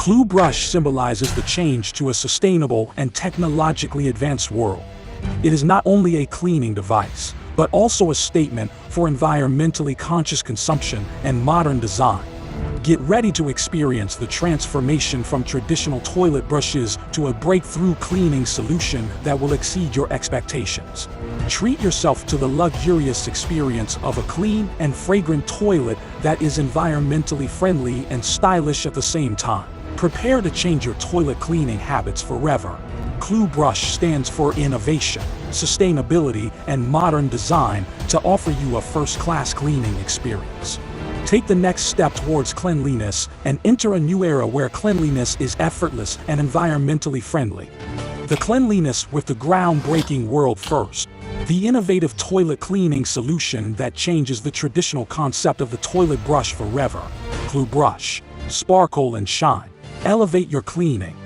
CLOOUBRUSH symbolizes the change to a sustainable and technologically advanced world. It is not only a cleaning device, but also a statement for environmentally conscious consumption and modern design. Get ready to experience the transformation from traditional toilet brushes to a breakthrough cleaning solution that will exceed your expectations. Treat yourself to the luxurious experience of a clean and fragrant toilet that is environmentally friendly and stylish at the same time. Prepare to change your toilet cleaning habits forever. CLOOUBRUSH stands for innovation, sustainability, and modern design to offer you a first-class cleaning experience. Take the next step towards cleanliness and enter a new era where cleanliness is effortless and environmentally friendly. The cleanliness with the groundbreaking world first. The innovative toilet cleaning solution that changes the traditional concept of the toilet brush forever. CLOOUBRUSH. Sparkle and shine. Elevate your cleaning.